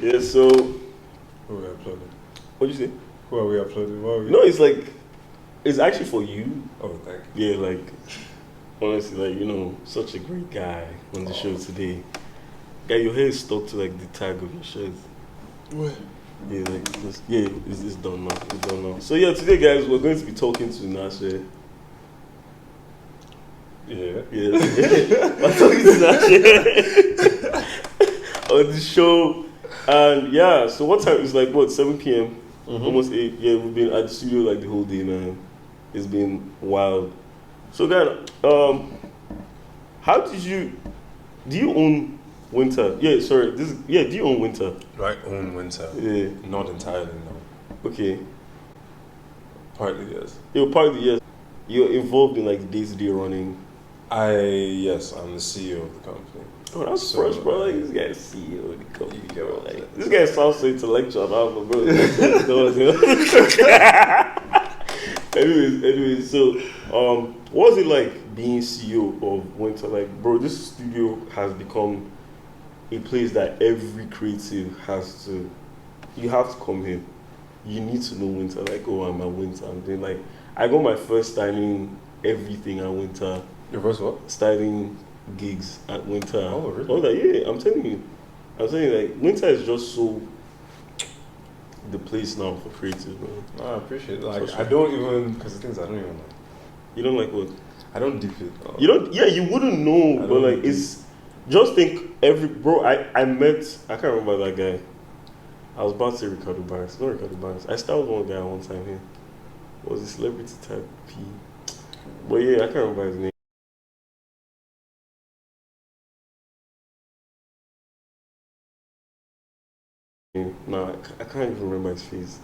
Yeah, so Who are we uploading? what'd you say? Who are we uploading? What are we? No, it's like it's actually for you. Oh, thank you. Yeah, like honestly, like such a great guy on the show today. Guy, your hair is stuck to like the tag of your shirt. What? Yeah, like it's done now. It's done now. So yeah, today guys, we're going to be talking to Natse. Yeah. We're talking to Natse on the show, and yeah. So what time is like 7 p.m. Almost 8. Yeah, we've been at the studio like the whole day, man. It's been wild. So guys, how did you? Do you own Wintar? Yeah, sorry. Do you own Wintar? Do I own Wintar? Yeah. Not entirely, no. Okay. Partly, yes. You're partly yes. You're involved in like the day-to-day running. Yes, I'm the CEO of the company. Oh, that's fresh, bro. Like, this guy's CEO of the company, bro. Like, this guy sounds so intellectual. I don't know, bro. Anyways, so what was it like being CEO of Wintar? Like, bro, this studio has become a place that every creative has to. You have to come here. You need to know Wintar. Like, oh, I'm at Wintar. I'm doing like I got my first styling everything at Wintar. Your first what? Styling gigs at Wintar. Oh, really? I was like, yeah, I'm telling you, like Wintar is just so the place now for creative, man. I appreciate it. Like, So I don't even, because the things I don't even like. You don't like what? I don't dip it. You don't. Yeah, you wouldn't know, but like it's. Just think I can't remember that guy. I was about to say Ricardo Barnes. Not Ricardo Barnes. I styled one guy one time here. It was a celebrity type P. But yeah, I can't remember his name. No, I can't even remember his face.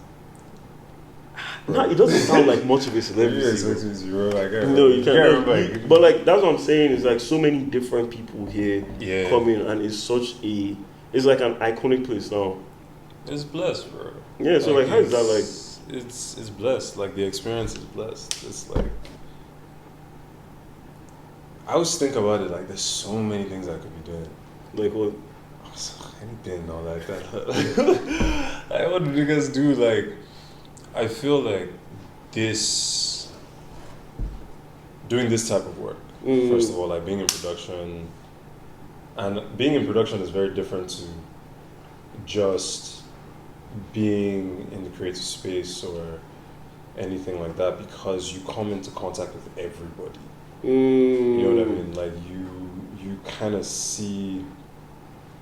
No, it doesn't sound like much of a celebrity. No, you can't remember. But like that's what I'm saying. Is like so many different people here coming, and it's it's like an iconic place now. It's blessed, bro. Yeah. So like how is that like? It's blessed. Like the experience is blessed. It's like I always think about it. Like there's so many things I could be doing. Like what? Anything or like that. Like what do you guys do? Like I feel like doing this type of work, first of all, like being in production, and being in production is very different to just being in the creative space or anything like that, because you come into contact with everybody. You know what I mean? Like you kind of see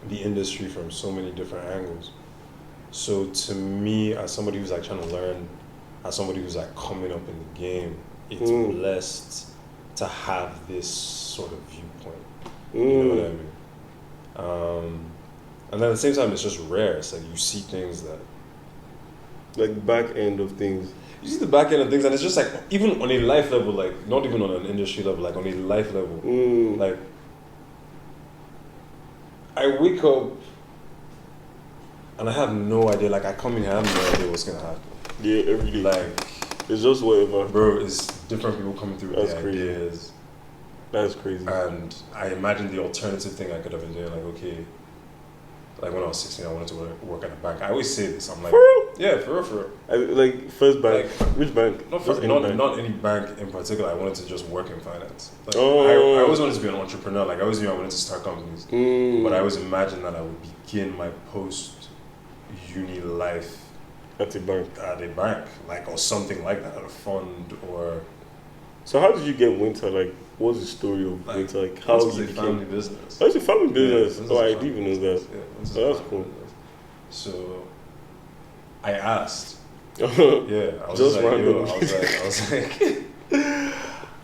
the industry from so many different angles. So to me, as somebody who's like trying to learn, as somebody who's like coming up in the game, it's blessed to have this sort of viewpoint. You know what I mean? And then at the same time, it's just rare. It's like you see things that, like back end of things. You see the back end of things, and it's just like even on a life level, like not even on an industry level, like on a life level, like I wake up and I have no idea. Like I come in here, I have no idea what's gonna happen. Yeah, every day. Like it's just whatever, bro. It's different people coming through with the crazy. ideas. That's crazy. And I imagine the alternative thing I could have been doing. Like okay, like when I was 16, I wanted to work at a bank. I always say this. I'm like, for real? Yeah, for real. Like first bank, like, which bank? Not any bank in particular. I wanted to just work in finance. Like, I always wanted to be an entrepreneur. Like I always knew I wanted to start companies. But I always imagined that I would begin my post-uni life at a bank, like or something like that, at a fund or. So how did you get Wintar? Like, what's the story of Wintar? Like, how you became family business? Oh, it's a family business. Yeah, I didn't even know that. Yeah, so that's cool. Business. So I asked. Yeah, I was just like, random. yo,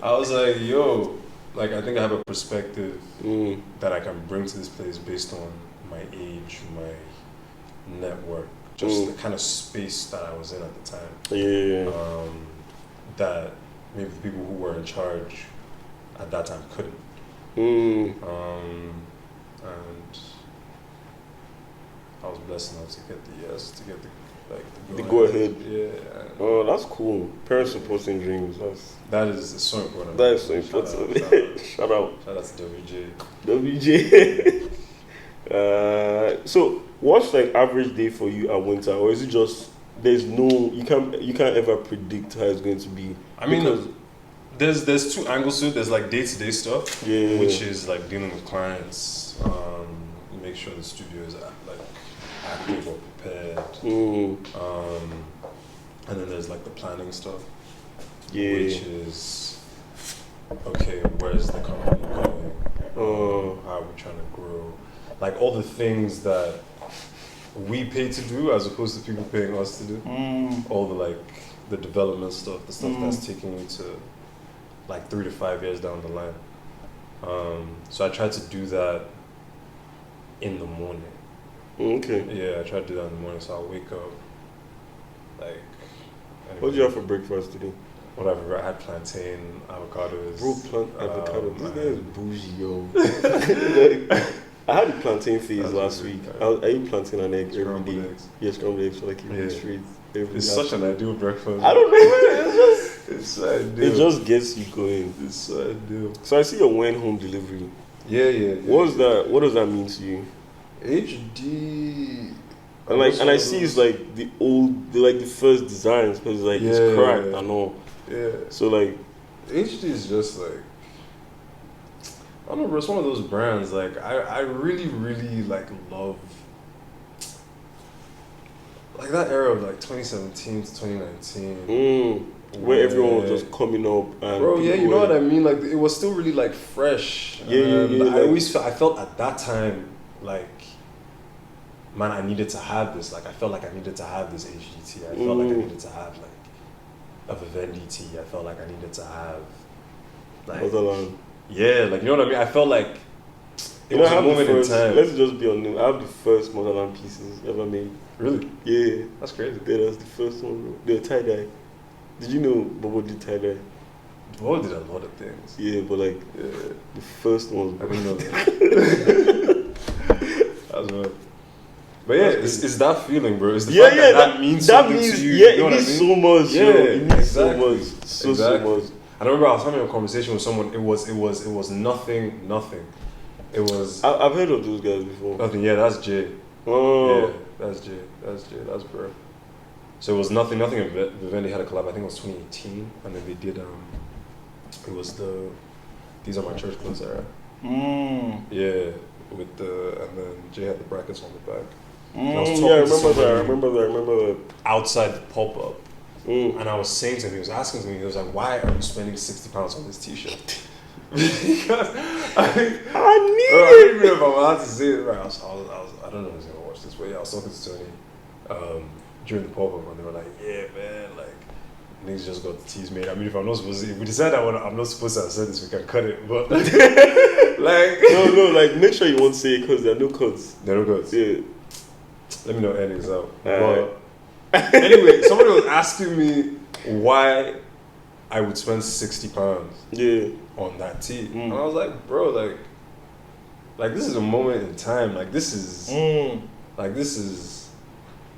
I was like, yo, like I think I have a perspective that I can bring to this place based on my age, my network, just the kind of space that I was in at the time. Yeah. That maybe the people who were in charge at that time couldn't. And I was blessed enough to get the yes, to get the go ahead. Yeah. Oh, that's cool. Parents supporting dreams. That is so important. That is so important. Shout out to WJ. WJ. So What's like average day for you at Winter, or is it just there's no you can't ever predict how it's going to be? I mean, because there's two angles to it. There's like day-to-day stuff, yeah, which is like dealing with clients, make sure the studio is like active or prepared, and then there's like the planning stuff, which is okay, where's the company going? How are we trying to grow? Like all the things that we pay to do as opposed to people paying us to do. All the like the development stuff, the stuff that's taking you to like 3 to 5 years down the line. So I try to do that in the morning. Okay. Yeah, I try to do that in the morning. So I'll wake up like. What did you have for breakfast today? Whatever, I had plantain, avocados. Bro, avocado. This guy is bougie, yo. I had the plantain phase last week. I eat plantain and egg every day. Yeah, scrambled eggs for like a straight. It's such an ideal breakfast. I don't know. It's so ideal. It just gets you going. It's so ideal. So I see your went home delivery. Yeah. What does that mean to you? HD. And I see it's like the first designs because like it's cracked and all. Yeah. So like HD is just like, I don't know, bro, it's one of those brands like I really, really like love like that era of like 2017 to 2019. Where everyone was just coming up and bro, yeah, you know what I mean? Like it was still really like fresh. I felt at that time like, man, I needed to have this. Like I felt like I needed to have this HDT. I felt like I needed to have like a Vivendi T. I felt like I needed to have like yeah, like you know what I mean? I felt like it was a moment in time. Let's just be honest. I have the first motherland pieces ever made. Really? Yeah. That's crazy. Yeah, that's the first one, bro. The tie-dye. Did you know Bobo did tie-dye? Bobo did a lot of things. Yeah, but like the first one. I didn't know that. That's right. But yeah, it's that feeling, bro. It's the fact that means something to you. Yeah, you know it means I mean? so much. Yeah, it means exactly. so much. So much. I remember I was having a conversation with someone. It was nothing. It was. I've heard of those guys before. Nothing. Yeah, that's Jay. Oh. Yeah, that's Jay. That's bro. So it was nothing. And Vivendi had a collab. I think it was 2018, and then they did. It was the These Are My Church Clothes era. Yeah, with and then Jay had the brackets on the back. I remember that. Outside the pop-up. And I was saying to him, he was asking me, he was like, why are you spending £60 on this t-shirt? Because I don't even know if I'm allowed to say it. Right, I don't know if he's going to watch this, but yeah, I was talking to Tony during the pop-up, and they were like, yeah, man, like, niggas just got the tees made. I mean, if I'm not supposed to, if we decide that I'm not supposed to have said this, we can cut it, but like... No, like, make sure you won't say it, because there are no cuts. There are no cuts? Yeah. Let me know endings out. But anyway, somebody was asking me why I would spend £60 on that tee. And I was like, bro, like this is a moment in time. Like this is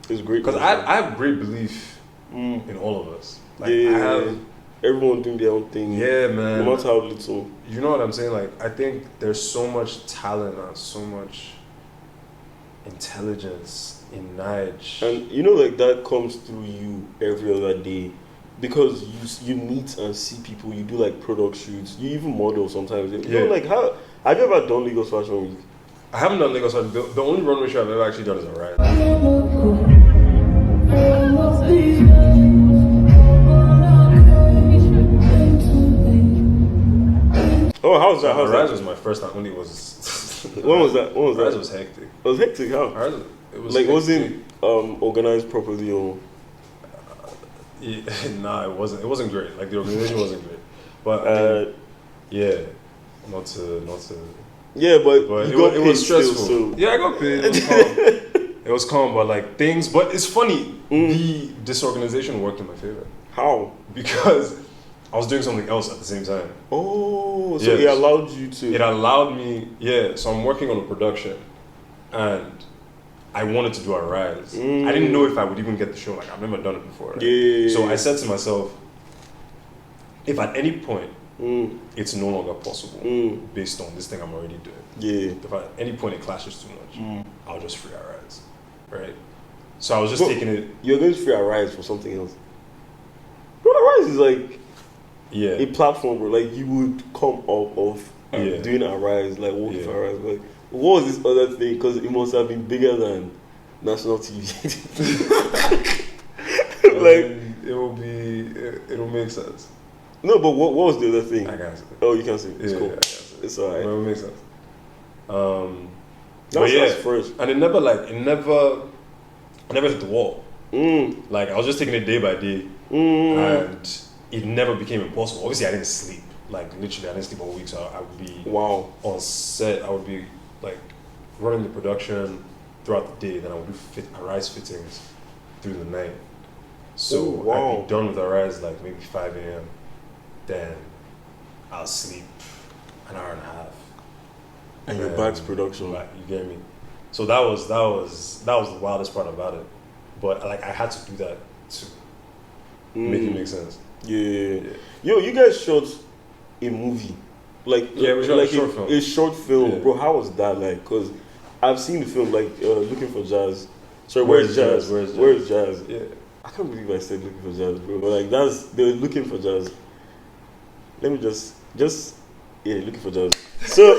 it's great. Because I have great belief in all of us. Like I have everyone doing their own thing. Yeah, man. No matter how little. You know what I'm saying? Like I think there's so much talent and so much intelligence in Nige. And you know, like that comes through you every other day, because you meet and see people. You do like product shoots. You even model sometimes. You know, like how have you ever done Lagos Fashion Week? I haven't done Lagos Fashion Week. The only runway show I've ever actually done is a ride. Oh, how was that? Rise was my first time. When it was. When was that? Rise was hectic. It was hectic. How? It was like, wasn't organized properly or? Nah, it wasn't. It wasn't great. Like the organization wasn't great. But yeah, not to. Yeah, but it was stressful. Still, so. Yeah, I got paid. It was calm. It was calm, but like things. But it's funny. The disorganization worked in my favor. How? Because I was doing something else at the same time. Oh, so it allowed you to. It allowed me. Yeah, so I'm working on a production, and I wanted to do a rise. I didn't know if I would even get the show. Like I've never done it before. Right? Yeah. So I said to myself, if at any point it's no longer possible based on this thing I'm already doing. Yeah. If at any point it clashes too much, I'll just free our rise. right? So I was just taking it. You're going to free Arise for something else. Bro, Arise is like a platform where like you would come up of doing Arise, like working for Arise. Like, what was this other thing? Because it must have been bigger than national TV. It'll make sense. No, but what was the other thing? I can't say. Oh, you can see. It's cool. It's alright. It'll make sense. That's first. And it never hit the wall. Like I was just taking it day by day, and it never became impossible. Obviously, I didn't sleep. Like literally, I didn't sleep all week. So I would be on set. I would be like running the production throughout the day. Then I would do Arise fittings through the night. So I'd be done with Arise like maybe 5 a.m. Then I'll sleep an hour and a half. And you're back to production. Right, you get me? So that was the wildest part about it. But like I had to do that to make it make sense. Yeah. Yo, you guys shot a movie. Like we shot like a short film. A short film. Bro, how was that like? Because I've seen the film like Looking for Jazz. Sorry, where's Jazz? Where's Jazz? Yeah. I can't believe I said Looking for Jazz, bro. But like they were looking for Jazz. Let me just Looking for Jazz. So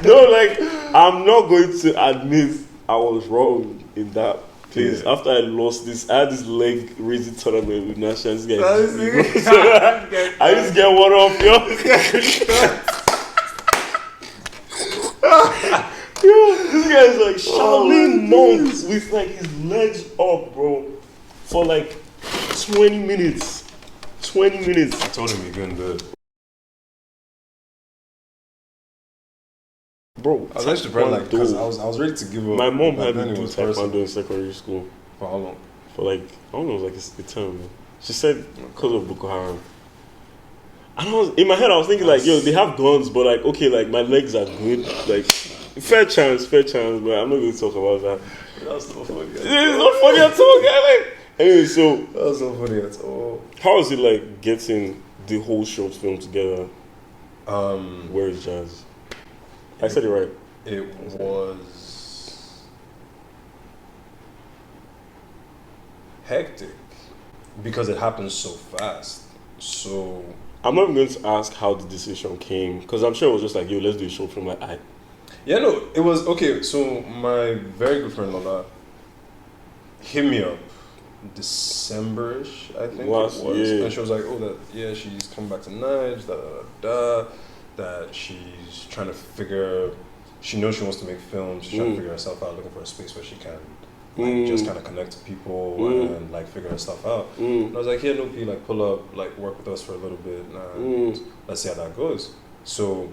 no, like I'm not going to admit I was wrong in that place. After I lost this, I had this leg raising tournament with Natse. I used to get one off, yo. Yo, this guy is like Shaolin monks with like his legs up, bro, for like 20 minutes. 20 minutes. I told him he couldn't do it. Bro, I was actually pretty like, because I was ready to give up. My mom had me do taekwondo in secondary school. For how long? For like, I don't know, it was like a term, man. She said because of Boko Haram. And in my head, I was thinking like, yo, they have guns, but like, okay, like my legs are good. Like, fair chance, but I'm not going to talk about that. That's not funny. It's not funny at all, guy. Like, anyway, so. That's not funny at all. How was it like getting the whole short film together? Where is Jazz? I said it right. It was hectic because it happened so fast. So I'm not even going to ask how the decision came because I'm sure it was just like, yo, let's do a short film. Like, it was okay. So my very good friend Lola hit me up December-ish, I think it was, and she was like, she's coming back to Nige, that she's trying to figure. She knows she wants to make films. She's trying to figure herself out, looking for a space where she can like just kind of connect to people and like figure her stuff out. And I was like, yeah, no, P, like pull up, like work with us for a little bit, and let's see how that goes. So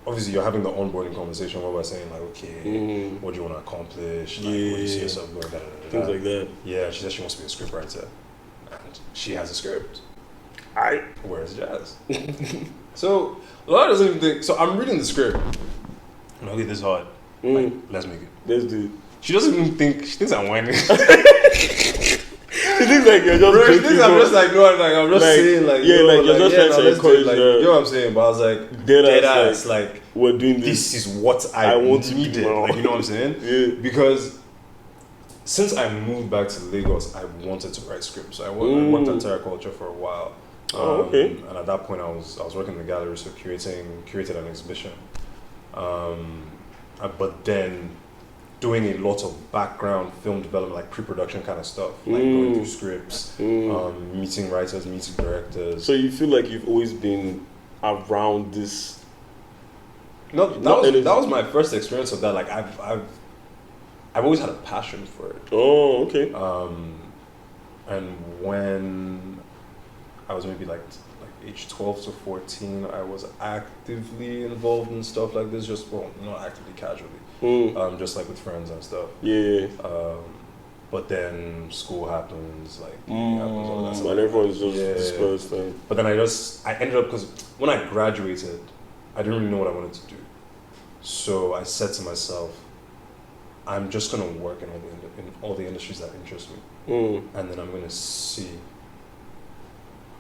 obviously you're having the onboarding conversation where we're saying like, okay, what do you want to accomplish? Like, where do you see yourself going? Things like that. Yeah, she said she wants to be a scriptwriter, and she has a script. Where's Jazz? So Laura doesn't even think. So I'm reading the script. I'm okay, this is hard. Like, let's make it. Let's do it. She doesn't even think. She thinks I'm whining. She thinks like you're just. Bro, she thinks I'm just like no, like I'm just saying like you're just trying to encourage her. You know what I'm saying? But I was like dead ass, like we're doing this. This is what I want needed. Like, you know what I'm saying? Yeah. Because since I moved back to Lagos, I wanted to write scripts. So I worked at Terra Culture for a while. Okay. And at that point, I was working in the gallery, so curated an exhibition. But then doing a lot of background film development, like pre-production kind of stuff, like going through scripts, meeting writers, meeting directors. So you feel like you've always been around this? No, that was my first experience of that. Like I've always had a passion for it. Oh, okay. And when I was maybe like age 12 to 14, I was actively involved in stuff like this. Not actively, casually. Just like with friends and stuff. Yeah. But then school happens, like happens, all that stuff. And everyone's just dispersed. But then I ended up, because when I graduated, I didn't really know what I wanted to do. So I said to myself, I'm just gonna work in all the industries that interest me, and then I'm gonna see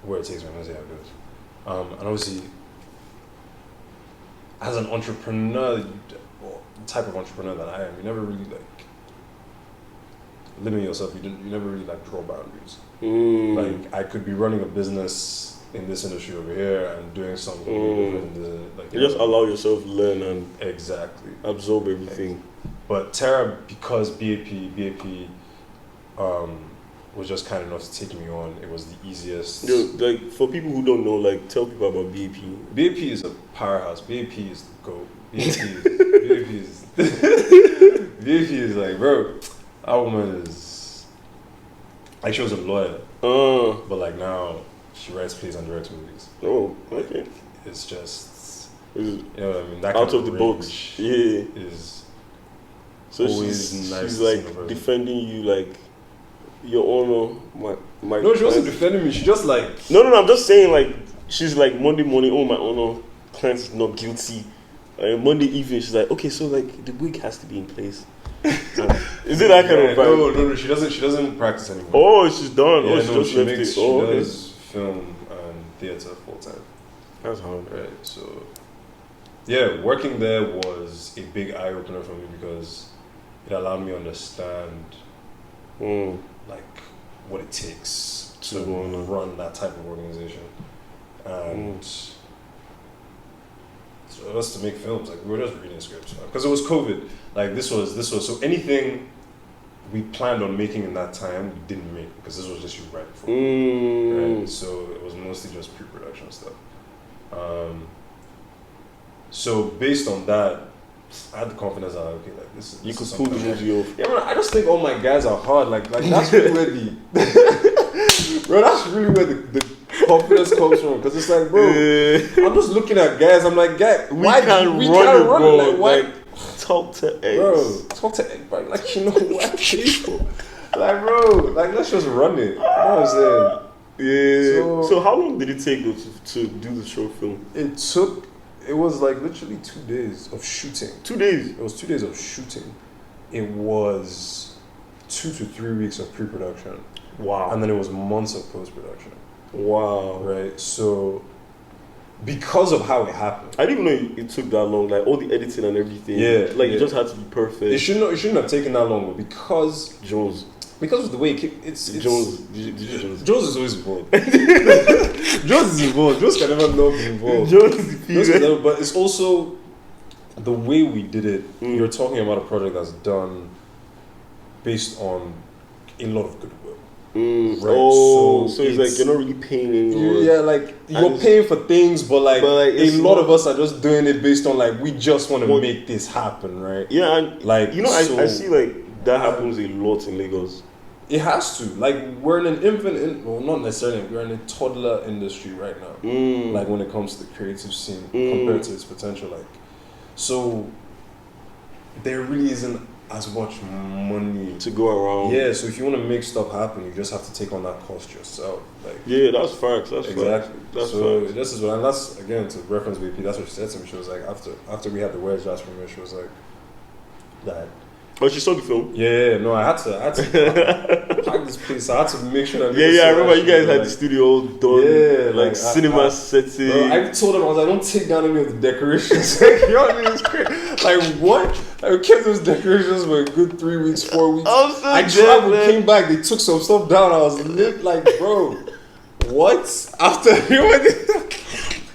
where it takes me. I'm gonna see how it goes. And obviously, as an entrepreneur, or type of entrepreneur that I am, you never really like limit yourself. You never really like draw boundaries. Like I could be running a business in this industry over here and doing something different. You just allow yourself to learn and exactly absorb everything. But Terra, because BAP was just kind enough to take me on, it was the easiest. Like for people who don't know, like tell people about BAP. BAP is a powerhouse. BAP is the GOAT. BAP is like, bro, that woman is like, she was a lawyer, but like now she writes plays and directs movies. Oh, okay. It's just, you know what I mean? That out kind of the box. Yeah. Is so always she's nice. She's like defending you, like your honor. My no, she wasn't defending me. She just like no. I'm just saying, like she's like Monday morning. Oh, my honor, client is not guilty. Monday evening, she's like, okay, so like the wig has to be in place. Is it that kind of vibe? No. She doesn't practice anymore. Oh, she's done. Yeah, she just left it. She does film and theater full time. That's hard, right? So, yeah, working there was a big eye opener for me because it allowed me to understand, like, what it takes to run that type of organization, and. So us to make films, like we were just reading scripts because it was COVID. Like this was so anything we planned on making in that time we didn't make because this was just you right before. Right? So it was mostly just pre-production stuff. So based on that, I had the confidence that okay, like this is you could pull the movie off. Yeah, man, I just think all my guys are hard. Like that's really where bro, that's really where the confidence comes from because it's like, bro, I'm just looking at guys. I'm like, guy, we can't run it, bro. Like, why? Talk to X, bro. Talk to X, bro. Like, you know what, people. Like, bro, like let's just run it. You know what I'm saying? Yeah. So how long did it take to do the short film? It was like literally 2 days of shooting. 2 days. It was 2 days of shooting. It was 2 to 3 weeks of pre-production. Wow. And then it was months of post-production. Wow. Right. So because of how it happened, I didn't even know it took that long. Like all the editing and everything. Yeah. Like it just had to be perfect. It shouldn't have taken that long, but because of the way it's Jones. Jones is always involved. Jones is involved. Jones can never not be involved. But it's also the way we did it. You're talking about a project that's done based on a lot of goodwill. Right. Oh, so it's like you're not really paying anymore. Yeah, like you're paying for things, but like a lot of us are just doing it based on like we just want to make this happen, right? Yeah, and like you know, I see like that happens a lot in Lagos. It has to. Like we're in an well, not necessarily. We're in a toddler industry right now. Like when it comes to the creative scene compared to its potential, like so there really isn't as much money to go around. Yeah, so if you want to make stuff happen, you just have to take on that cost yourself. Like yeah, that's facts. That's exactly. Facts. That's so facts. This is what, and that's again to reference BP. That's what she said to me. She was like, after we had the Where's Josh premiere, she was like, that. Oh, she saw the film? Yeah, no, I had to pack this place. I had to make sure that. Yeah, I remember you guys had the studio all done. Yeah, like cinema setting. I told them I was like, don't take down any of the decorations. Like, you know what I mean? It's crazy. Like what? I kept those decorations for a good 3 weeks, 4 weeks. I traveled, came back, they took some stuff down. I was lit, like, bro, what? After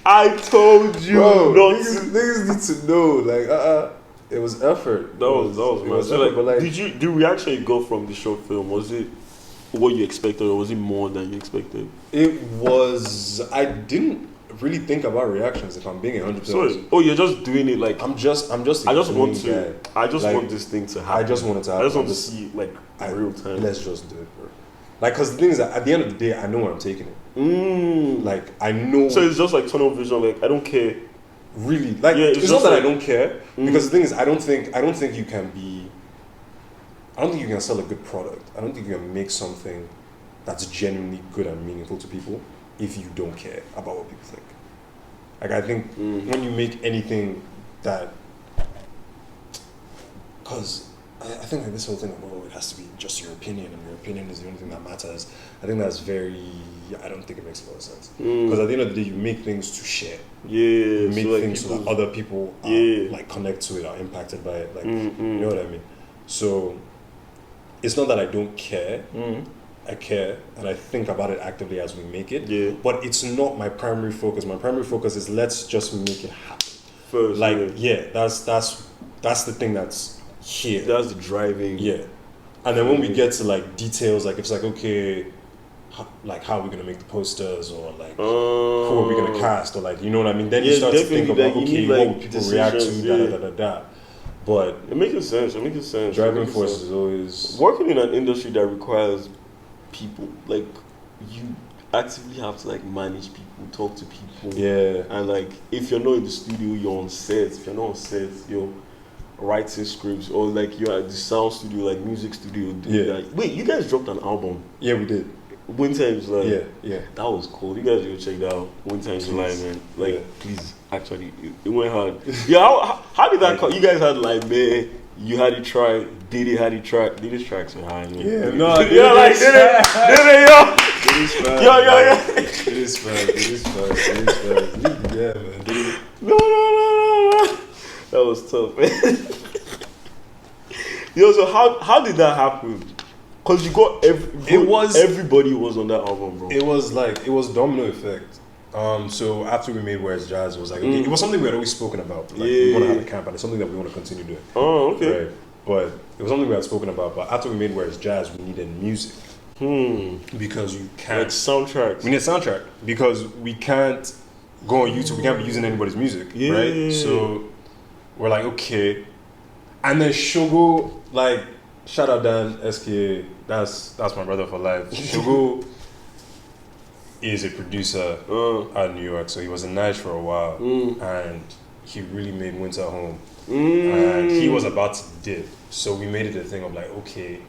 I told you, bro, niggas need to know, like, it was effort. That was mad. So like, did we actually go from the short film? Was it what you expected, or was it more than you expected? It was. I didn't really think about reactions. If I'm being 100%. Sorry. Oh, you're just doing it like I'm just. I just want this thing to happen. I just want it to happen. I just want to see like real time. Let's just do it, bro. Like, because the thing is that at the end of the day, I know where I'm taking it. Like, I know. So it's just like tunnel vision. Like, I don't care. Really, like it's not that I don't care, because the thing is, I don't think you can sell a good product. I don't think you can make something that's genuinely good and meaningful to people if you don't care about what people think. Like, I think when you make anything that, because I think like this whole thing of, oh, it has to be just your opinion and your opinion is the only thing that matters. I think that's I don't think it makes a lot of sense. Because at the end of the day, you make things to share. Yeah. You make so, like, things so that other people like connect to it, are impacted by it. Like, you know what I mean? So it's not that I don't care. I care and I think about it actively as we make it. Yeah. But it's not my primary focus. My primary focus is let's just make it happen. First, like, that's the thing that's here. That's the driving. Yeah. And then when we get to like details, like it's like, okay, how are we gonna make the posters, or like who are we gonna cast, or like, you know what I mean? Then you start to think about, okay, what would people react to, But it makes sense. Driving force is always working in an industry that requires people. Like, you actively have to like manage people, talk to people. Yeah. And like, if you're not in the studio, you're on set. If you're not on set, you're writing scripts, or like you're at the sound studio, like music studio. That. Wait, you guys dropped an album? Yeah, we did. Winter in July. Yeah. That was cool. You guys go check that out. Winter in July, man. Like, please, actually, it went hard. Yeah, how did that come? You guys had like, man, you had it try. Diddy's tracks were high, man. Yeah, no, yeah, like, did it, yo. It is fun. Yeah, man. No. That was tough, man. Yo, so how did that happen? Because you got everybody was on that album, bro. It was domino effect. So after we made Where's Jazz, it was like, okay, it was something we had always spoken about. Like, we want to have a camp, and it's something that we want to continue doing. Oh, okay. Right? But it was something we had spoken about. But after we made Where's Jazz, we needed music. Because you can't. Like soundtracks. We need a soundtrack. Because we can't go on YouTube. We can't be using anybody's music. Yeah. Right? So we're like, okay. And then Shogo, like, shout out Dan, SKA, that's my brother for life. Shogo is a producer out of New York, so he was in Nice for a while, and he really made Winter home. And he was about to dip, so we made it a thing of like, okay,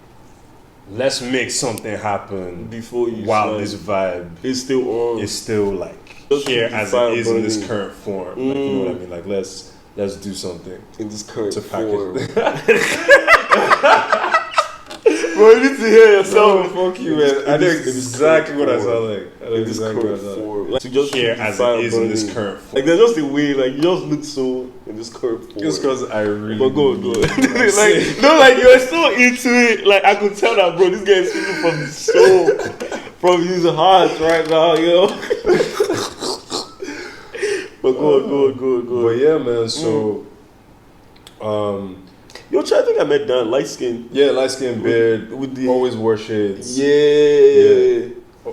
let's make something happen before you while this vibe is still on. It's still like here as it is in this current form. Like, you know what I mean? Like, let's do something in this current to form. Bro, you need to hear yourself. No, fuck you, man. I know exactly what I sound like. I know exactly what I sound like. Like, to just here as it is in this current form. Like, there's just a way, like, you just look so in this current form. Just because I really. But go. Like, no, like, you're so into it. Like, I could tell that, bro, this guy is speaking from his soul, from his heart right now, yo. But go. But yeah, man, so. Yo, I think I met Dan, light skin. Yeah, light skin, beard, with the always wore shades. Yeah. I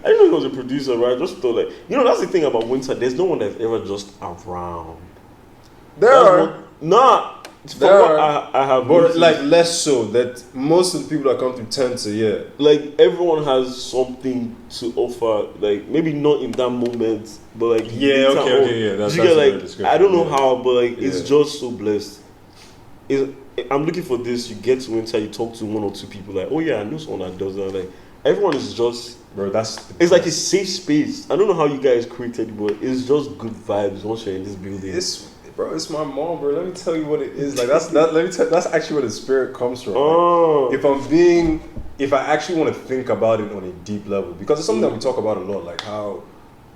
didn't know he was a producer, right? I just thought like, you know, that's the thing about Winter. There's no one that's ever just around. There are. I have, but like less so. That most of the people that come through tend to, like everyone has something to offer. Like maybe not in that moment, but like okay. That's like I don't know how, but like it's just so blessed. I'm looking for this. You get to Winter, you talk to one or two people. Like, oh yeah, I know someone that does that. Like everyone is just, bro. It's like a safe space. I don't know how you guys created it, but it's just good vibes once you're in this building. It's my mom, bro. Let me tell you what it is. Like that's actually where the spirit comes from. Like, if I actually want to think about it on a deep level, because it's something that we talk about a lot, like how,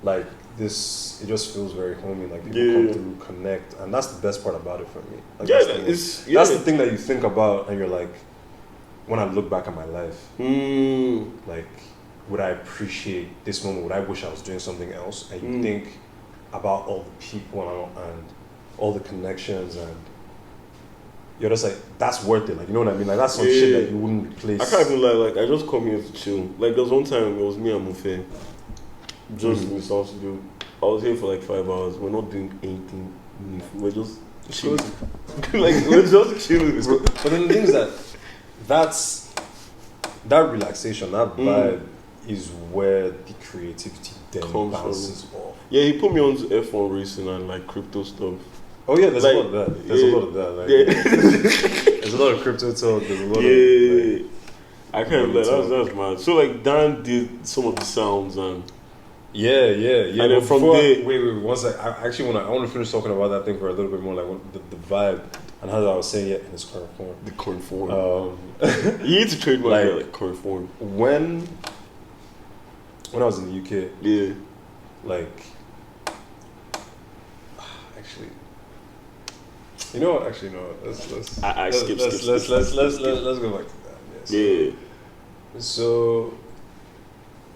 like this, it just feels very homey. Like people come through, connect, and that's the best part about it for me. Like, that's the thing that you think about, and you're like, when I look back at my life, like, would I appreciate this moment? Would I wish I was doing something else? And you think about all the people and all the connections, and you're just like, that's worth it. Like, you know what I mean? Like, that's some shit that you wouldn't replace. I can't even lie. Like, I just come here to chill. Like, there was one time it was me and Mufe, just in the sound studio. I was here for like 5 hours. We're not doing anything. We're just chilling. Like, we're just chilling. But then the thing is that relaxation, that vibe is where the creativity then bounces off. Yeah, he put me on to F1 racing and like crypto stuff. Oh yeah, there's a lot of that. There's a lot of that. Like, there's a lot of crypto talk. There's a lot of. Like, I can't believe that's mad. So like Dan did some of the sounds and. Yeah. And then from there, wait. One sec. I want to finish talking about that thing for a little bit more, like the vibe And as I was saying, in its current form. The current form. You need to trademark like current form. When I was in the UK, like, actually, you know what? Actually, no. Let's go back to that. Yeah. So,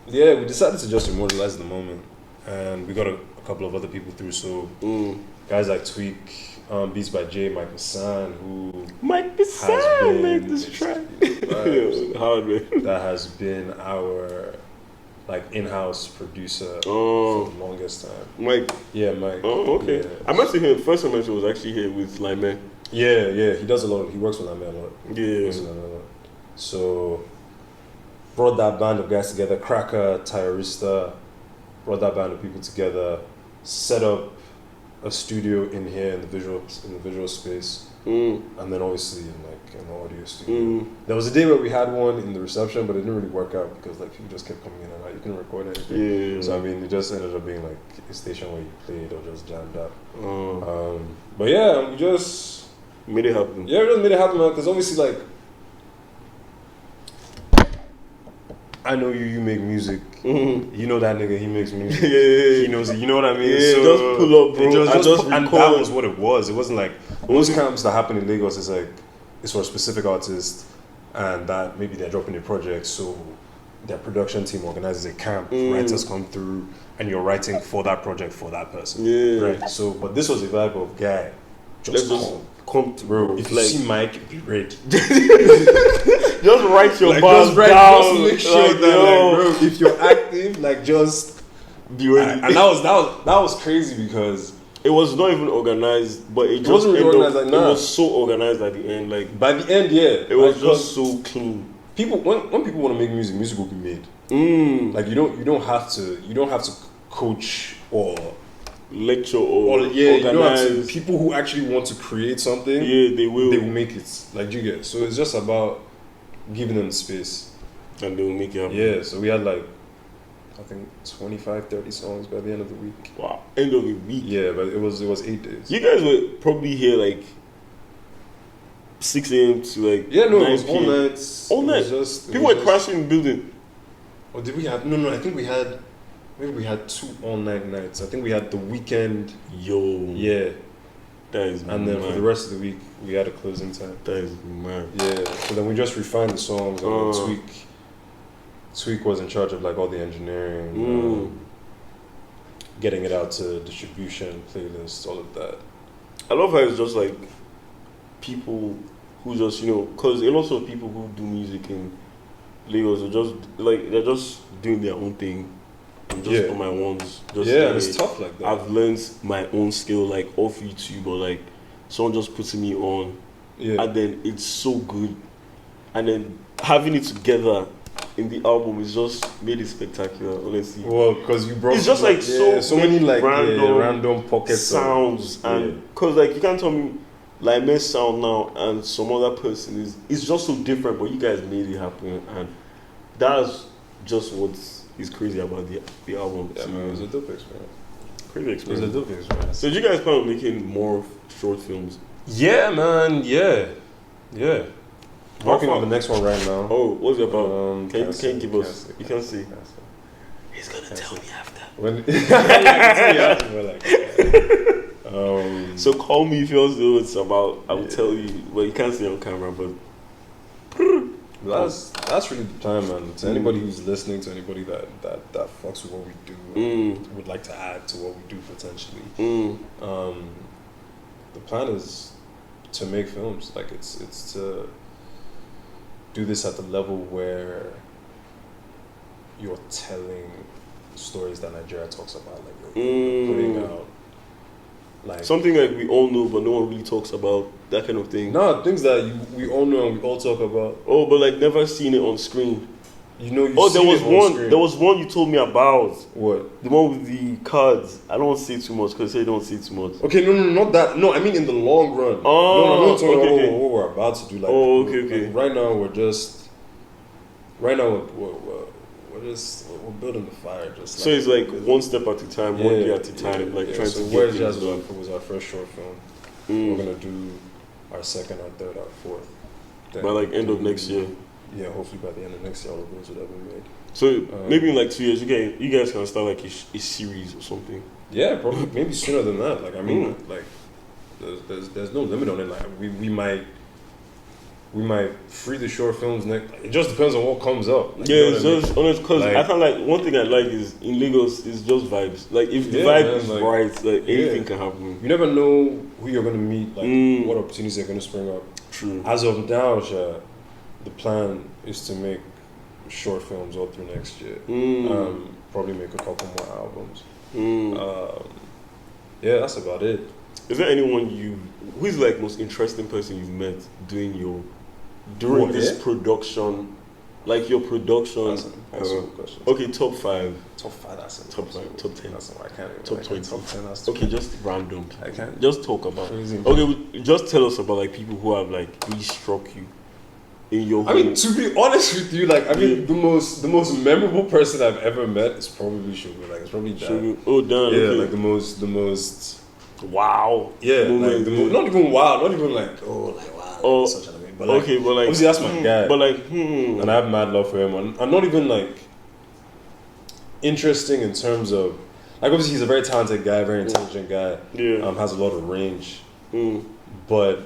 we decided to just immortalize the moment, and we got a couple of other people through. So, guys like Tweak, beats by Jay, Mike Massan, who made this track. Hard, man. That has been our like in-house producer for the longest time. Mike. Yeah, Mike. Oh, okay. Yeah. I must have heard first time I was actually here with Lyman. Yeah. He does a lot. He works with Lyman a lot. Yeah. So brought that band of guys together. Cracker, Tyrista, brought that band of people together. Set up a studio in here in the visual space, and then obviously in like an audio studio. There was a day where we had one in the reception, but it didn't really work out because like people just kept coming in and out. You couldn't record anything. Yeah. So I mean, it just ended up being like a station where you played or just jammed up. But yeah, we just made it happen. Yeah, we just made it happen, man. Because obviously, like, I know you make music. You know that nigga, he makes music. He knows it. You know what I mean? Yeah, so just pull up, bro. And that was what it was. It wasn't like most camps that happen in Lagos is like it's for a specific artist, and that maybe they're dropping a project, so their production team organizes a camp, writers come through, and you're writing for that project for that person. Yeah. Right. So, but this was a vibe of guy. Just come to, bro. If you see Mike, be ready. Just write your bars down. Just make sure that, like, bro, if you're active, like, just be ready. And that was crazy because it was not even organized, but it wasn't really organized. Like, it was so organized at the end. Like by the end, it was just so clean. People, when people want to make music, music will be made. Like you don't have to coach or lecture or organize. You don't have to, people who actually want to create something, they will make it. Like, you get, so it's just about giving them space and they will make it happen. Yeah, so we had like I think 25-30 songs by the end of the week. Wow, end of the week. Yeah, but it was 8 days. You guys were probably here like 6 a.m. to like 9 it was p.m. all night. People were crashing in the building. Or did we have no, I think we had 2 all-night nights. I think we had the weekend. Yeah. That is and then for the rest of the week, we had a closing time. That is mad. Yeah. So then we just refined the songs, and then Tweak was in charge of like all the engineering, getting it out to distribution, playlists, all of that. I love how it's just like people who just, because a lot of people who do music in Lagos are just like, they're just doing their own thing. I'm just on my ones. It's tough like that. I've learned my own skill like off YouTube, or like someone just putting me on, and then it's so good, and then having it together in the album is just made it spectacular. Honestly, well, because you brought it's just like so many like random pocket sounds, and because like you can't tell me like my sound now and some other person it's just so different, but you guys made it happen, and that's just what's crazy about the album. Yeah, man, it was a dope experience. Crazy experience. It was a dope experience. So did you guys plan on making more short films? Yeah, man. Yeah. Working on the next one right now. Oh, what's it about? Can you give us? You can see. He's gonna tell me after. So call me if you also know it's about. I will tell you. Well, you can't see on camera, but. That's really the plan, man. To anybody who's listening, to anybody that fucks with what we do, would like to add to what we do potentially. The plan is to make films. Like it's to do this at the level where you're telling stories that Nigeria talks about, like you're putting out like something like we all know but no one really talks about, that kind of thing. No, things that we all know and we all talk about. Oh, but like never seen it on screen. There was one you told me about. What? The one with the cards. I don't want to say too much because I don't say too much. Okay, no, not that. No, I mean in the long run. Oh, no, I'm not talking about what we're about to do. Like, okay. Like, right now we're building the fire. Just so it's like one step at a time, one day at a time, like trying to get things done. It was our first short film. We're gonna do our second, our third, our fourth. Then By like end of next year. Yeah, hopefully by the end of next year, all of those would have been made. So maybe in like 2 years, you guys can start like a series or something. Yeah, probably maybe sooner than that. Like I mean, like there's no limit on it. Like we might free the short films next. It just depends on what comes up. Like, Yeah, it's just honest because like, I feel like one thing I like is in Lagos is just vibes. Like if the vibe is like, right, like anything can happen. You never know who you're gonna meet. Like what opportunities are gonna spring up. True. As of now, the plan is to make short films all through next year. Probably make a couple more albums. Yeah, that's about it. Is there anyone who's like most interesting person you've met during this production, like your production? That's a good question. Okay, top 5. Top 5. That's a top 5. Top 10. That's I can't. Top 20. Top 10. That's okay, just random. I can't. Just talk about. Crazy. Okay, just tell us about like people who have like really struck you in your. I mean, to be honest with you, like the most memorable person I've ever met is probably Sugar. Like it's probably Dan. Oh, Dan. Yeah, okay. like the most. Wow. Yeah, like not even wow, not even like wow. Oh, like, such an amazing. But like, okay, but like obviously that's my guy. But like, and I have mad love for him. And not even like interesting in terms of like obviously he's a very talented guy, very intelligent guy. Yeah. Has a lot of range. But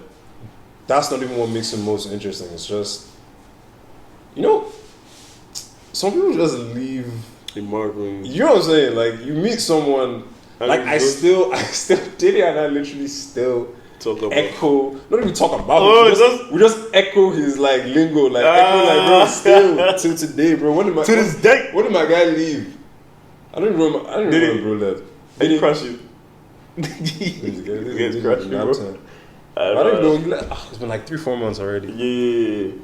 that's not even what makes him most interesting. It's just some people just leave. You know what I'm saying? Like you meet someone. Like I still, Diddy and I literally still talk about not even talk about it. We just echo his like lingo, like echo like bro, still till today, bro. When did my guy leave? I don't remember when bro left. Did he crush you? He's crushed you, bro. I don't even know. It's been like 3-4 months already. Yeah. You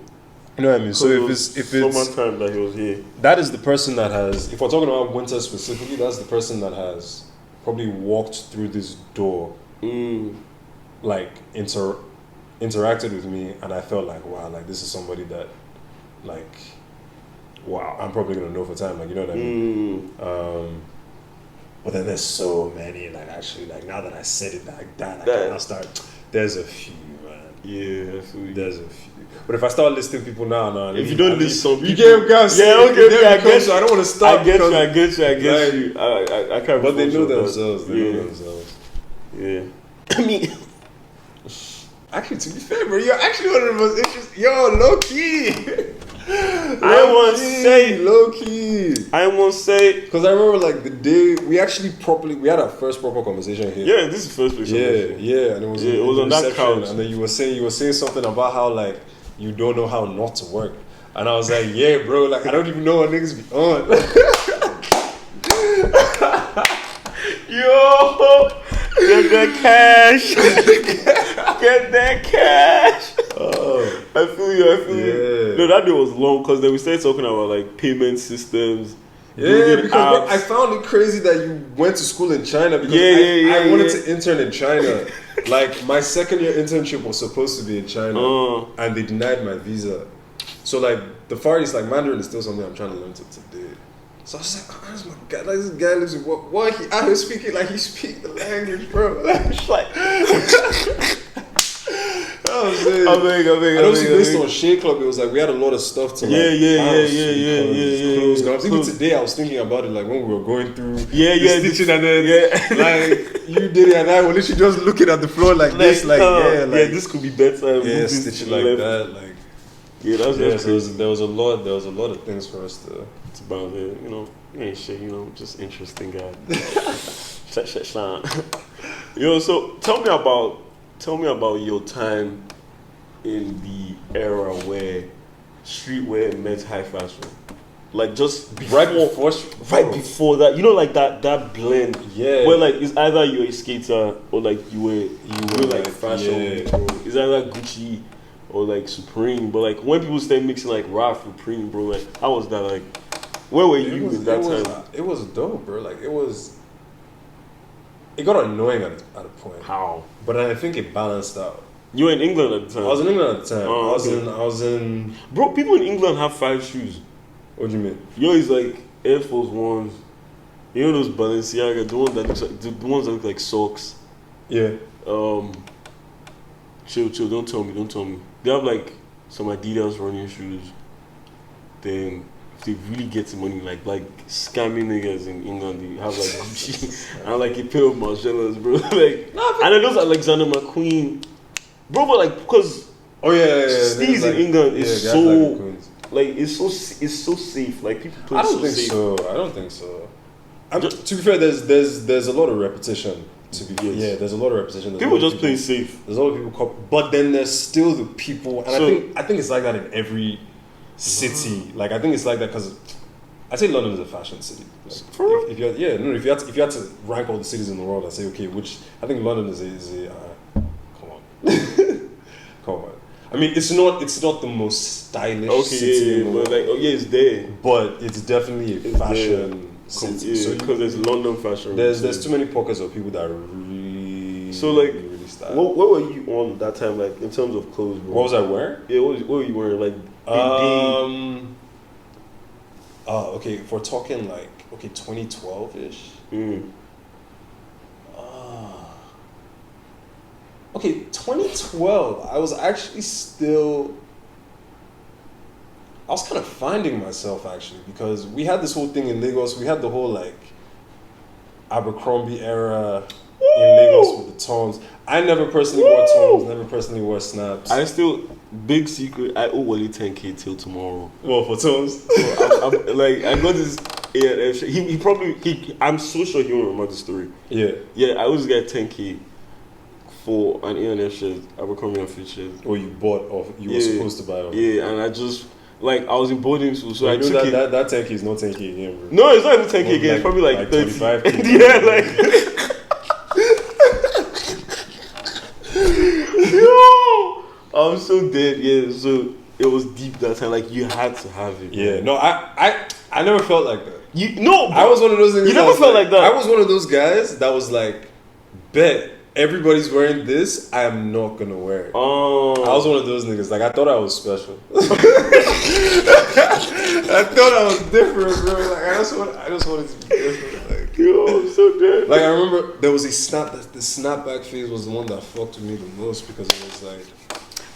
know what I mean? So if it's summertime that he was here, that is the person that has. If we're talking about Winter specifically, that's the person that has probably walked through this door, like interacted with me, and I felt like wow, like this is somebody that, like, wow, I'm probably gonna know for time, like you know what I mean. But then there's so many, like actually, like now that I said it like that, I can now start. There's a few, man. Yeah, there's a few. But if I start listing people now, if you don't list some people, you gave guys, yeah, okay, I get so I don't want to stop. I get you. I can't. But they know themselves. They know themselves. Yeah. I mean, actually, to be fair, bro, you're actually one of the most interesting. Yo, low key. I won't say low key. I won't say because I remember like the day we had our first proper conversation here. Yeah, this is the first place. Yeah, and it was on that couch, and then you were saying something about how like you don't know how not to work, and I was like, yeah, bro, like I don't even know what niggas be on. Yo, get that cash. Get that cash. Oh, I feel you. No, that day was long because then we started talking about like payment systems. Yeah, because bro, I found it crazy that you went to school in China because I wanted to intern in China. Like my second year internship was supposed to be in China, and they denied my visa. So like the Far East, like Mandarin is still something I'm trying to learn today. So I was like, oh, this my guy. Like this guy lives in what he out here speaking like he speak the language, bro. Like, I beg. And also based on Shea Club, it was like we had a lot of stuff to like. Yeah. Because even today I was thinking about it, like when we were going through the stitching, and then like you did it, and I were literally just looking at the floor like this, like this could be better. Yeah, stitching like that, like. Yeah, that's so there was a lot of things for us to. It's about it, you know. Ain't shit, you know. Just interesting guy. Yo, so tell me about your time in the era where streetwear met high fashion. Like just before, right before that, you know, like that blend. Yeah. Where like it's either you're a skater or like you were like fashion. Yeah. It's either Gucci or like Supreme. But like when people start mixing like Ralph Supreme, bro, like how was that like? Where were you in that time? It was dope, bro. Like it got annoying at a point. How? But I think it balanced out. You were in England at the time. I was in England at the time. Oh, I was in. Bro, people in England have 5 shoes. What do you mean? Yo, it's like Air Force Ones. You know those Balenciaga, the ones that look like socks. Yeah. Chill. Don't tell me. They have like some Adidas running shoes. Then if they really get the money, like scamming niggas in England, they have like Gucci and like a pair of Margellas, bro. Like, and then those Alexander McQueen, bro. But like because sneeze in England is so like it's so safe. Like people play so safe. I don't think so. To be fair, there's a lot of repetition. There's a lot of repetition. People just play safe. There's a lot of people, but then there's still the people, and I think it's like that in every city. Like I think it's like that because I say London is a fashion city. Like, if you had to rank all the cities in the world, I say okay, which I think London is a come on, come on. I mean, it's not the most stylish city in the world. But like it's there, but it's definitely a fashion. Because there's London fashion. There's too many pockets of people that are really really style. What were you on that time, like in terms of clothes, bro? What was I wearing? Yeah, what were you wearing? Like okay, if we're talking like 2012-ish. Okay, 2012. I was actually I was kind of finding myself actually because we had this whole thing in Lagos. We had the whole like Abercrombie era in Lagos with the tones. I never personally wore tones, never personally wore snaps. I still, big secret, I owe Wally 10K till tomorrow. Well, for tones? So I got this A&F. I'm so sure he won't remember the story. Yeah. Yeah, I always get 10K for an A&F shirt, Abercrombie and Fitch shirt. Or you bought off, you were supposed to buy off. Yeah, and I just... Like, I was in boarding school, so I took it. That 10K is not 10K again, bro. No, it's not even 10K again. It's probably like 30. 25K. Yeah, like... Yo! I'm so dead, yeah. So, it was deep that time. Like, you had to have it. Yeah, no, I never felt like that. I was one of those niggas. You never felt like that? I was one of those guys that was like, bet. Everybody's wearing this, I am not gonna wear it. Oh. I was one of those niggas. Like I thought I was special. I thought I was different, bro. Like I just wanted to be different. Like yo, I'm so dead. Like I remember there was the snapback phase was the one that fucked with me the most because it was like,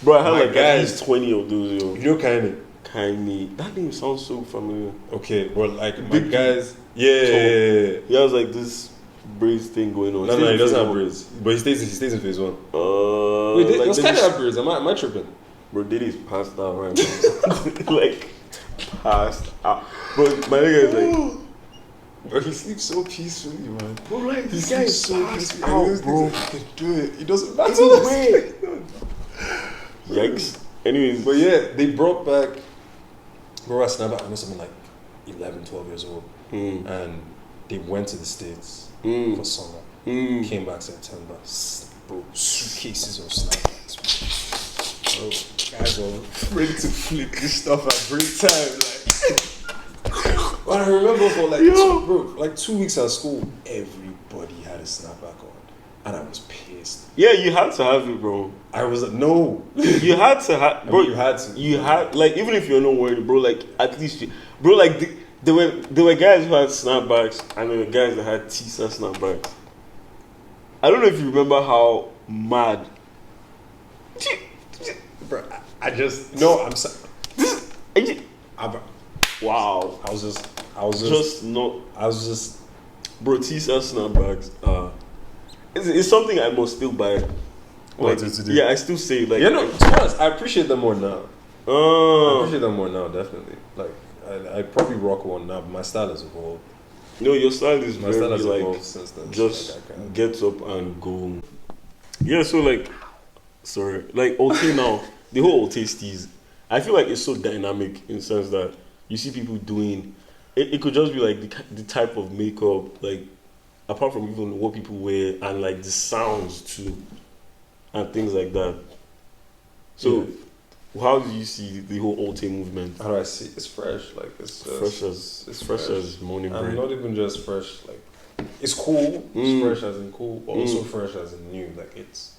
bro, I had like at least 20 of those, yo. You know Kanye. That name sounds so familiar. Okay, but like my guys, yeah. He has like this braids thing going on. No, he doesn't have braids. But he stays in phase one. Wait, like does Kanye have braids? Am I tripping? Bro, Diddy's passed out right now. Like, passed out. Bro, my nigga is like... Bro, he sleeps so peacefully, man. Bro, like, this guy is so passed out, bro. He can do it. He doesn't matter. Yikes. Anyways. But yeah, they brought back... Bro, I was something like 11, 12 years old. And they went to the States for summer. Came back September. Bro, suitcases of snacks. Bro, guys are ready to flip this stuff at break time. Like, but I remember for like 2 weeks at school, everybody had a snapback on, and I was pissed. Yeah, you had to have it, bro. I was like, no. You had to have, bro. I mean, you had to. You had, like, even if you're not wearing it, bro. Like, at least, bro. Like, there were guys who had snapbacks, and there were guys that had Tisa snapbacks. I don't know if you remember how mad. Bro, I just no. I'm sorry. Wow. I was just. Bro, Tisa snapbacks. It's something I must still buy. Like, yeah, I still say like. Yeah, no. To be honest, I appreciate them more now. I appreciate them more now, definitely. Like, I probably rock one now, but my style has evolved. No, your style is my very style has like evolved since then. just gets up and go. Yeah, so like, sorry, like Olte now, the whole Olte steez, I feel like it's so dynamic in the sense that you see people doing. It could just be like the type of makeup, like apart from even what people wear and like the sounds too, and things like that. So. Yeah. How do you see the whole Olte movement? How do I see? It's fresh, like it's fresh as morning bread. And not even just fresh, like it's cool. It's fresh as in cool, but also fresh as in new. Like it's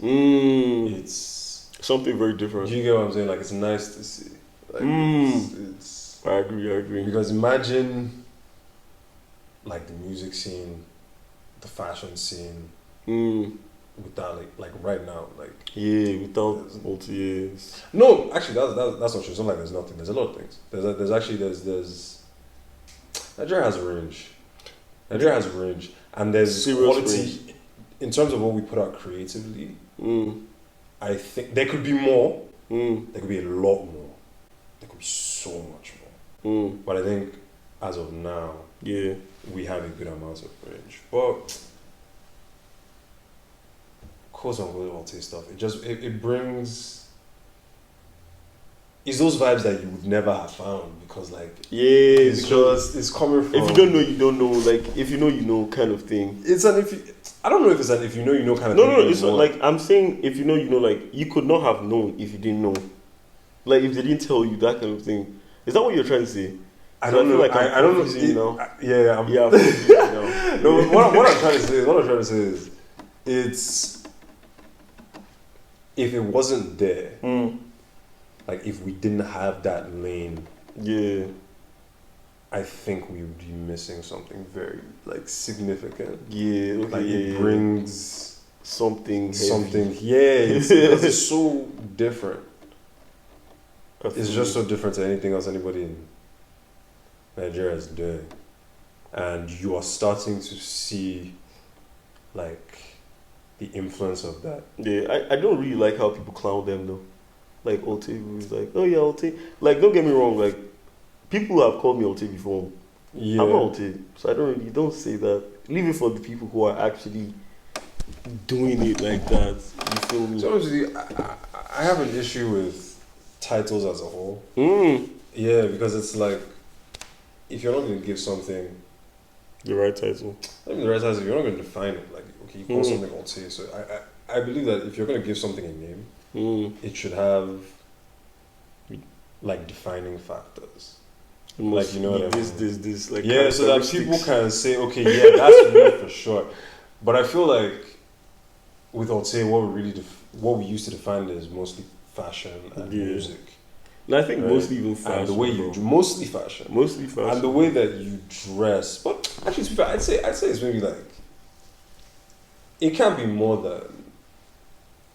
something very different. Do you get what I'm saying? Like it's nice to see. Like it's I agree. Because imagine like the music scene, the fashion scene, with that, like right now, like Yeah, without multi-years. no, actually that's not true. It's not like there's nothing. There's a lot of things. There's actually Nigeria has a range. Nigeria has a range, and there's Serious quality range. in terms of what we put out creatively. Mm. I think there could be more. Mm. There could be a lot more. There could be so much more. Mm. But I think as of now, Yeah. we have a good amount of range. But course on all taste stuff. It brings. It's those vibes that you would never have found because it's coming from. If you don't know, you don't know. Like if you know, you know, kind of thing. It's an if you. I don't know if it's an if you know, you know kind of No, thing. no, it's not like I'm saying. If you know, you know. Like you could not have known if you didn't know. Like if they didn't tell you that kind of thing. Is that what you're trying to say? I don't know. Like I don't know. You know. Yeah, I'm. Yeah. I'm confusing you now. No, what I'm trying to say is, it's if it wasn't there, like if we didn't have that lane, yeah, I think we would be missing something very like significant. Yeah, okay, like it brings something heavy. something. Yeah, because it's so different. It's just so different to anything else anybody in Nigeria is doing, and you are starting to see like the influence of that. Yeah, I don't really like how people clown them though. Like Ote is like, oh yeah, Ote. Like don't get me wrong, like people have called me Ote before. Yeah. I'm not Ote, so I don't say that. Leave it for the people who are actually doing it like that. You feel me? So obviously, I have an issue with titles as a whole. Yeah, because it's like if you're not going to give something the right title, I mean the right title, you're not going to define it. Like okay, you call something Ote. So I believe that if you're going to give something a name, it should have like defining factors. Like you know what I mean? This like yeah, so that people can say, okay, yeah, that's me for sure. But I feel like with Ote, what we used to define it is mostly fashion and music. And I think mostly even fashion. And the way you mostly fashion, and the way that you dress. But actually, to be fair, I'd say it's maybe like it can't be more than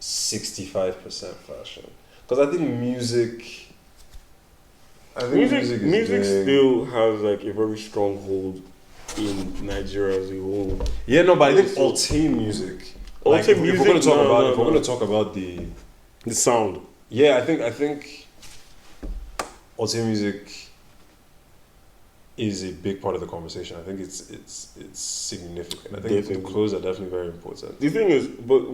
65% fashion, because I think music. Music still has like a very strong hold in Nigeria as a whole. Yeah, no, but I think Ote music. Like, if we're going to talk about the sound. Yeah, I think Ote music is a big part of the conversation. I think it's significant. I think the clothes are definitely very important. The thing is, but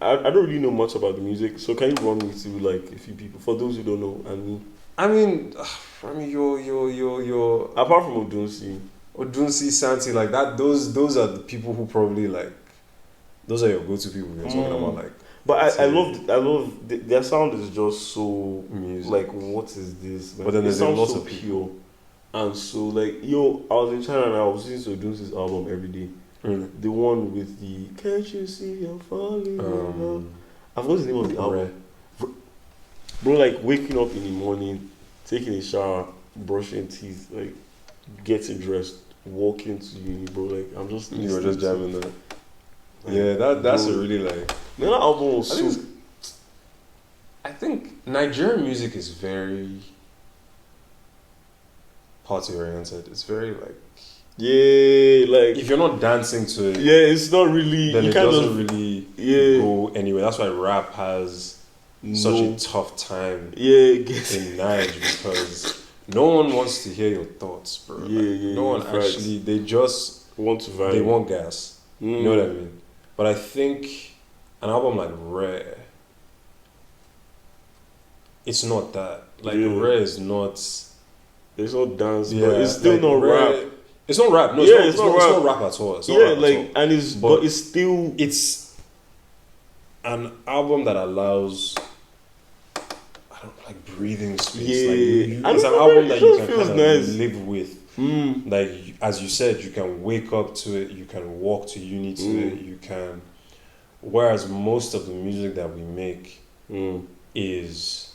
I don't really know much about the music, so can you run me through like a few people for those who don't know and me? I mean, you're apart from Odunsi, Santi, like that. Those are the people who probably like. Those are your go-to people we're talking about, like. But I love their sound is just so music. Like what is this? Man? But then there's lots of pure, and so like I was in China and I was listening to Odunsi's album every day. Really? The one with the "Can't you see you're falling in love?" I forgot the name of the album. Bro, like waking up in the morning, taking a shower, brushing teeth, like getting dressed, walking to uni, bro. Like I'm just you were just jamming that. Like, yeah, that's a really like. Man, that album was so. I think Nigerian music is very party oriented. It's very like. Yeah, like if you're not dancing to it. Yeah, it's not really. Then it doesn't really go anywhere. That's why rap has such a tough time in Nigeria, because no one wants to hear your thoughts, bro. No one actually. They just want to vibe. They want gas. You know what I mean? But I think an album like Rare, it's not that. Like Rare is not. There's no dance, but it's still not Rare, rap. It's not rap. No, it's not rap. It's not rap at all. It's not rap at all. But it's still. It's an album that allows. Like breathing space. Yeah, it's an album that you can kind of nice. live with. Like as you said, you can wake up to it. You can walk to uni to it. You can. Whereas most of the music that we make is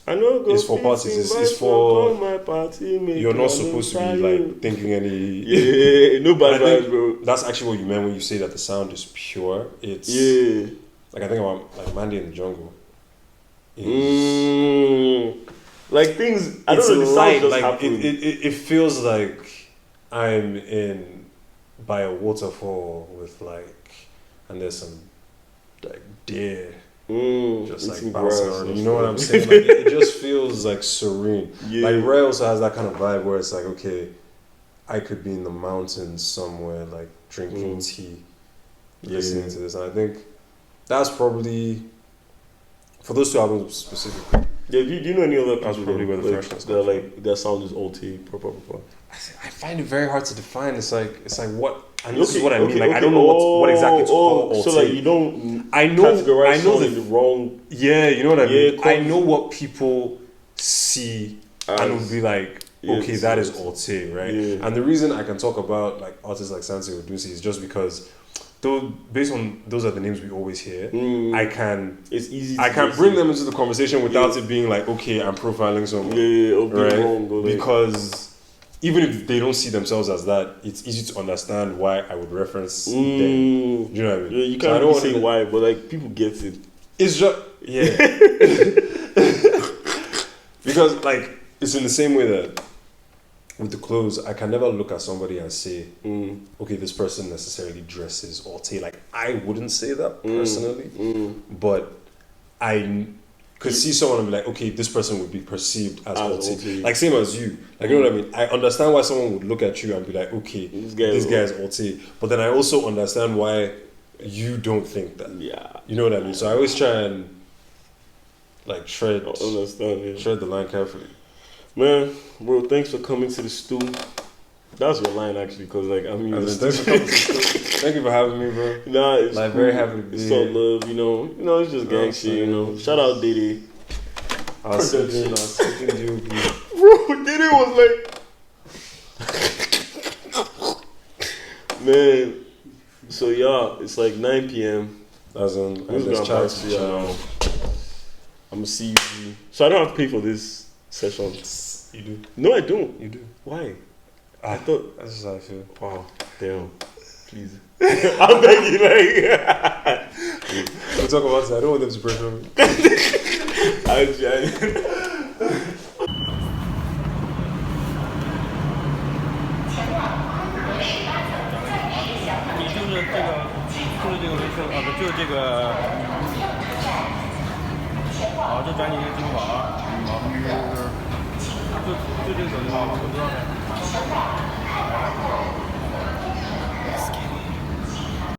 I know. It's for parties. It's for my party. You're not supposed to be like thinking any. Yeah, no bad vibes, bro. That's actually what you meant when you say that the sound is pure. It's like I think about like Mandy in the Jungle. Like things. I don't know. The sound just happened. It feels like I'm in by a waterfall with like, and there's some like deer. Just like bouncing around. You know what I'm saying? Like it just feels like serene. Yeah. Like Ray also has that kind of vibe where it's like, okay, I could be in the mountains somewhere, like drinking tea, listening to this. And I think that's probably for those two albums specifically. Yeah, do you know any other people? That's probably where the freshness comes from. Like their sound is alt proper. I find it very hard to define. It's like what. And this is what I mean. Like I don't know what exactly to call alt. So like you don't. I know the wrong. Yeah, you know what I mean. I know what people see and will be like, okay, that is alt, right? Yeah. And the reason I can talk about like artists like Sansi or Dusi is just because, though, based on those are the names we always hear, I can. It's easy. I can bring them into the conversation without it being like, okay, I'm profiling someone. Right? Wrong, because. Even if they don't see themselves as that, it's easy to understand why I would reference them. Do you know what I mean? Yeah, you can't really say why, but like people get it. It's just because like it's in the same way that with the clothes, I can never look at somebody and say, okay, this person necessarily dresses alt. Like I wouldn't say that personally, but I could see someone and be like, okay, this person would be perceived as alt. Like same as you. Like you know what I mean? I understand why someone would look at you and be like, okay, this guy is alt. But then I also understand why you don't think that. Yeah. You know what I mean? So I always try and like tread the line carefully. Man, bro, thanks for coming to the stool. That's your line actually, because like thank you for having me, bro. Nah, it's like cool. Very happy to be here. It's all love, you know, it's just gang shit, you know. Shout out Diddy. I was thinking you, bro. Diddy was like, man. So yeah, it's like 9 p.m. That's I'm gonna see you. So I don't have to pay for this session. You do? No, I don't. You do? Why? I thought that's just how I feel. Wow, damn. Please. I'm begging, like. We'll talk about this. I don't want them to break on me. I